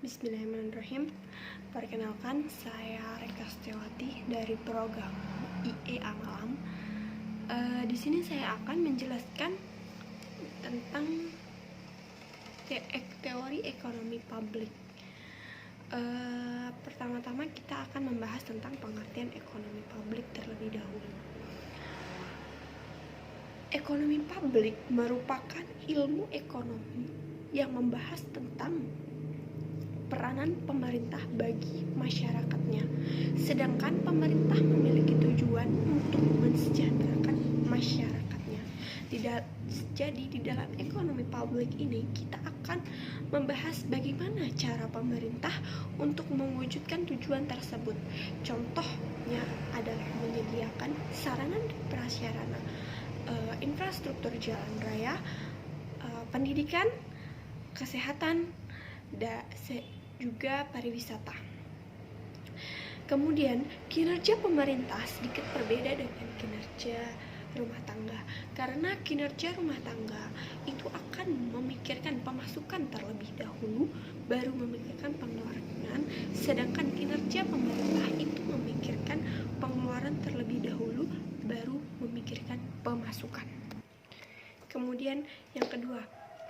Bismillahirrahmanirrahim. Perkenalkan, saya Reka Setiawati dari program IE Amalam. Di sini saya akan menjelaskan tentang teori ekonomi publik. Pertama-tama kita akan membahas tentang pengertian ekonomi publik terlebih dahulu. Ekonomi publik merupakan ilmu ekonomi yang membahas tentang peranan pemerintah bagi masyarakatnya, sedangkan pemerintah memiliki tujuan untuk mensejahterakan masyarakatnya. Jadi di dalam ekonomi publik ini kita akan membahas bagaimana cara pemerintah untuk mewujudkan tujuan tersebut. Contohnya adalah menyediakan sarana dan prasarana, infrastruktur jalan raya, pendidikan, kesehatan, juga pariwisata. Kemudian kinerja pemerintah sedikit berbeda dengan kinerja rumah tangga, karena kinerja rumah tangga itu akan memikirkan pemasukan terlebih dahulu baru memikirkan pengeluaran, sedangkan kinerja pemerintah itu memikirkan pengeluaran terlebih dahulu baru memikirkan pemasukan. Kemudian yang kedua,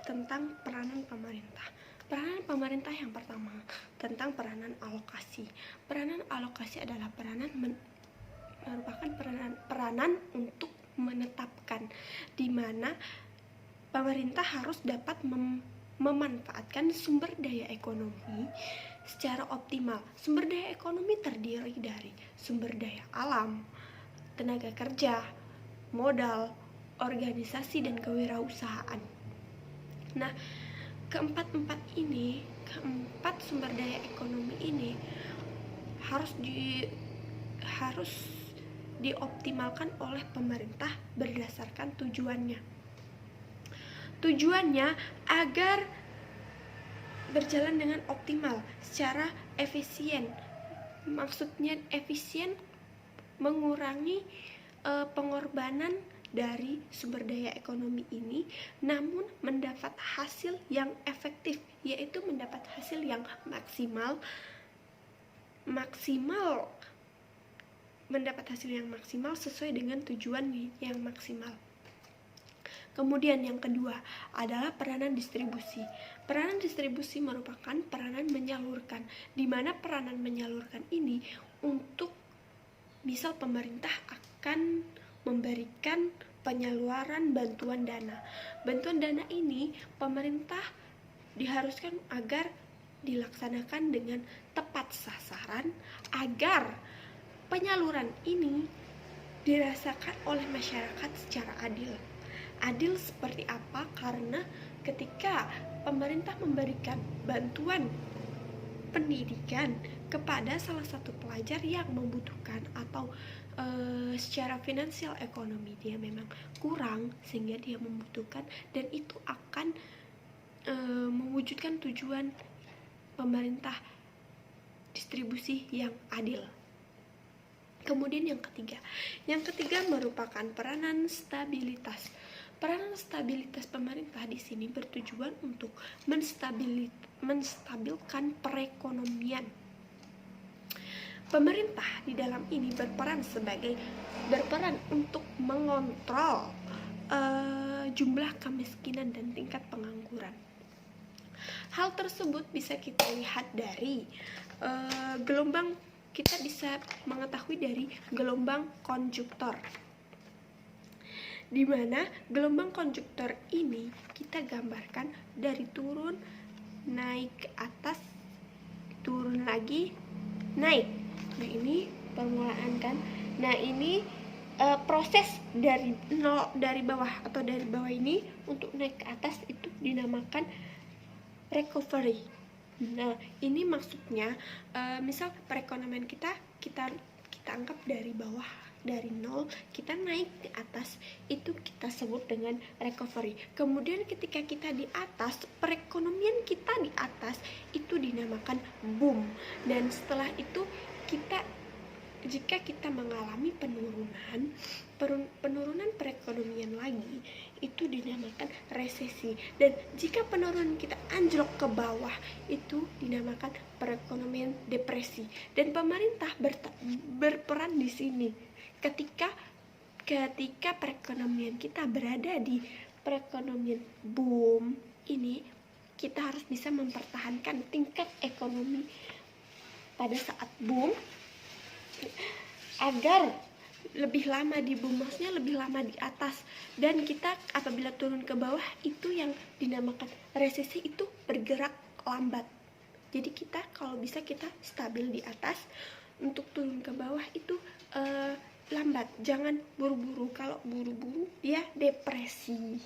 tentang peranan pemerintah. Peranan pemerintah yang pertama tentang peranan alokasi. Peranan alokasi adalah merupakan peranan untuk menetapkan di mana pemerintah harus dapat memanfaatkan sumber daya ekonomi secara optimal. Sumber daya ekonomi terdiri dari sumber daya alam, tenaga kerja, modal, organisasi, dan kewirausahaan. Nah, keempat sumber daya ekonomi ini harus dioptimalkan oleh pemerintah berdasarkan tujuannya. Tujuannya agar berjalan dengan optimal secara efisien. Maksudnya efisien mengurangi pengorbanan dari sumber daya ekonomi ini, namun mendapat hasil yang efektif, yaitu mendapat hasil yang maksimal, mendapat hasil yang maksimal sesuai dengan tujuan yang maksimal. Kemudian yang kedua adalah peranan distribusi. Peranan distribusi merupakan peranan menyalurkan, di mana peranan menyalurkan ini untuk misal pemerintah akan memberikan penyaluran bantuan dana. Bantuan dana ini pemerintah diharuskan agar dilaksanakan dengan tepat sasaran agar penyaluran ini dirasakan oleh masyarakat secara adil. Adil seperti apa? Karena ketika pemerintah memberikan bantuan pendidikan kepada salah satu pelajar yang membutuhkan atau secara finansial ekonomi dia memang kurang sehingga dia membutuhkan, dan itu akan mewujudkan tujuan pemerintah distribusi yang adil. Kemudian yang ketiga merupakan peranan stabilitas. Peranan stabilitas pemerintah di sini bertujuan untuk menstabilkan perekonomian. Pemerintah di dalam ini berperan untuk mengontrol jumlah kemiskinan dan tingkat pengangguran. Hal tersebut bisa kita lihat dari kita bisa mengetahui dari gelombang konjuktor, di mana gelombang konjuktor ini kita gambarkan dari turun, naik ke atas, turun lagi, naik. Nah, ini permulaan kan. Nah, ini proses dari bawah atau dari bawah ini untuk naik ke atas itu dinamakan recovery. Nah, ini maksudnya misal perekonomian kita anggap dari bawah, dari nol kita naik ke atas, itu kita sebut dengan recovery. Kemudian ketika kita di atas, perekonomian kita di atas, itu dinamakan boom. Dan setelah itu kita jika kita mengalami penurunan perekonomian lagi, itu dinamakan resesi. Dan jika penurunan kita anjlok ke bawah, itu dinamakan perekonomian depresi. Dan pemerintah berperan di sini. Ketika perekonomian kita berada di perekonomian boom ini, kita harus bisa mempertahankan tingkat ekonomi pada saat boom agar lebih lama di boom, maksudnya lebih lama di atas. Dan kita apabila turun ke bawah, itu yang dinamakan resesi, itu bergerak lambat. Jadi kita kalau bisa kita stabil di atas, untuk turun ke bawah itu lambat, jangan buru-buru. Kalau buru-buru dia depresi.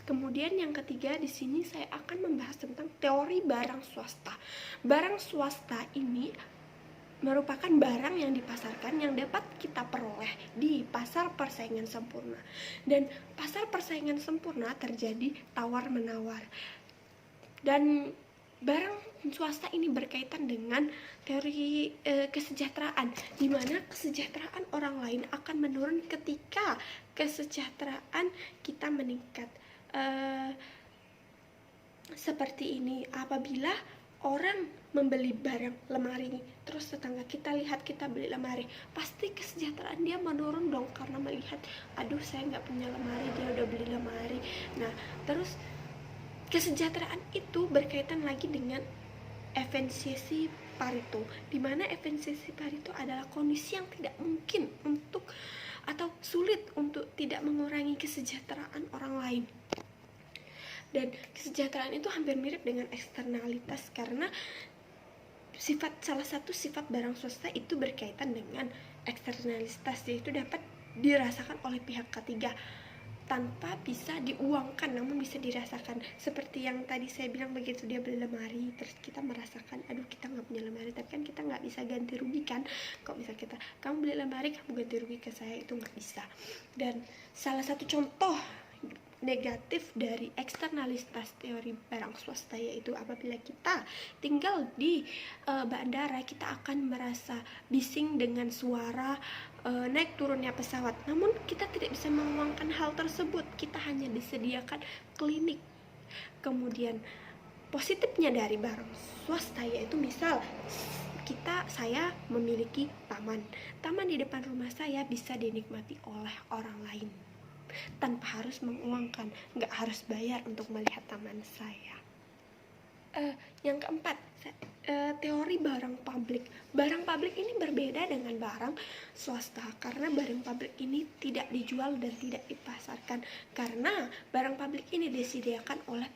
Kemudian yang ketiga, di sini saya akan membahas tentang teori barang swasta. Barang swasta ini merupakan barang yang dipasarkan yang dapat kita peroleh di pasar persaingan sempurna. Dan pasar persaingan sempurna terjadi tawar-menawar. Dan barang swasta ini berkaitan dengan teori kesejahteraan, di mana kesejahteraan orang lain akan menurun ketika kesejahteraan kita meningkat. Seperti ini, apabila orang membeli barang lemari, terus tetangga kita lihat kita beli lemari, pasti kesejahteraan dia menurun dong, karena melihat, aduh saya nggak punya lemari, dia udah beli lemari. Nah, terus kesejahteraan itu berkaitan lagi dengan efisiensi Pareto, di mana efisiensi Pareto adalah kondisi yang tidak mungkin untuk atau sulit untuk tidak mengurangi kesejahteraan orang lain. Dan kesejahteraan itu hampir mirip dengan eksternalitas, karena salah satu sifat barang swasta itu berkaitan dengan eksternalitas, yaitu dapat dirasakan oleh pihak ketiga tanpa bisa diuangkan, namun bisa dirasakan. Seperti yang tadi saya bilang, begitu dia beli lemari, terus kita merasakan, aduh kita nggak punya lemari, tapi kan kita nggak bisa ganti rugi kan. Kalau bisa kamu beli lemari, kamu ganti rugi ke saya, itu nggak bisa. Dan salah satu contoh negatif dari eksternalitas teori barang swasta yaitu apabila kita tinggal di bandara, kita akan merasa bising dengan suara naik turunnya pesawat, namun kita tidak bisa menguangkan hal tersebut, kita hanya disediakan klinik. Kemudian positifnya dari barang swasta yaitu misal saya memiliki taman di depan rumah saya bisa dinikmati oleh orang lain tanpa harus menguangkan, nggak harus bayar untuk melihat taman saya. Yang keempat, teori barang publik. Barang publik ini berbeda dengan barang swasta, karena barang publik ini tidak dijual dan tidak dipasarkan, karena barang publik ini disediakan oleh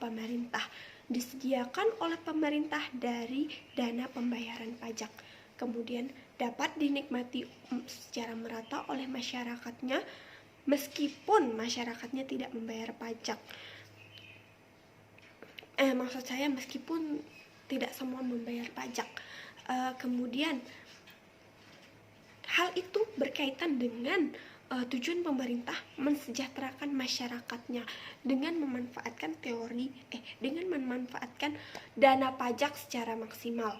pemerintah dari dana pembayaran pajak, kemudian dapat dinikmati secara merata oleh masyarakatnya, meskipun masyarakatnya tidak membayar pajak. Maksud saya meskipun tidak semua membayar pajak. Kemudian hal itu berkaitan dengan tujuan pemerintah mensejahterakan masyarakatnya dengan memanfaatkan dana pajak secara maksimal.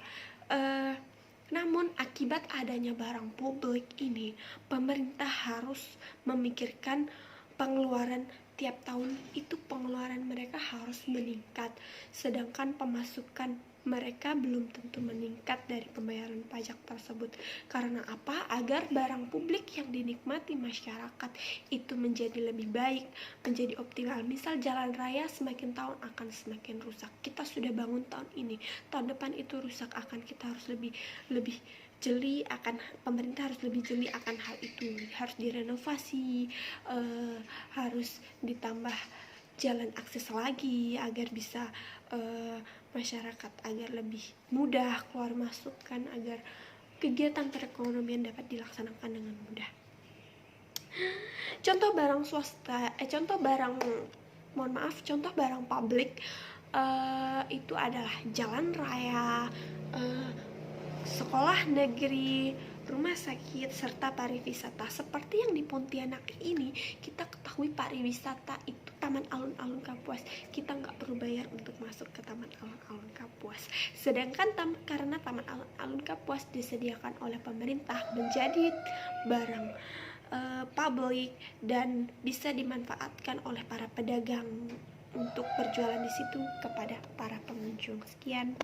Namun akibat adanya barang publik ini, pemerintah harus memikirkan pengeluaran tiap tahun itu, pengeluaran mereka harus meningkat, sedangkan pemasukan mereka belum tentu meningkat dari pembayaran pajak tersebut. Karena apa? Agar barang publik yang dinikmati masyarakat itu menjadi lebih baik, menjadi optimal. Misal jalan raya semakin tahun akan semakin rusak. Kita sudah bangun tahun ini, tahun depan itu rusak, akan kita harus lebih jeli akan, pemerintah harus lebih jeli akan hal itu, harus direnovasi, harus ditambah jalan akses lagi agar bisa masyarakat agar lebih mudah keluar masuk kan, agar kegiatan perekonomian dapat dilaksanakan dengan mudah. Contoh barang publik itu adalah jalan raya, sekolah negeri, rumah sakit, serta pariwisata. Seperti yang di Pontianak ini, kita ketahui pariwisata itu Taman Alun-Alun Kapuas. Kita nggak perlu bayar untuk masuk ke Taman Alun-Alun Kapuas. Sedangkan karena Taman Alun-Alun Kapuas disediakan oleh pemerintah menjadi barang publik dan bisa dimanfaatkan oleh para pedagang untuk berjualan di situ kepada para pengunjung. Sekian.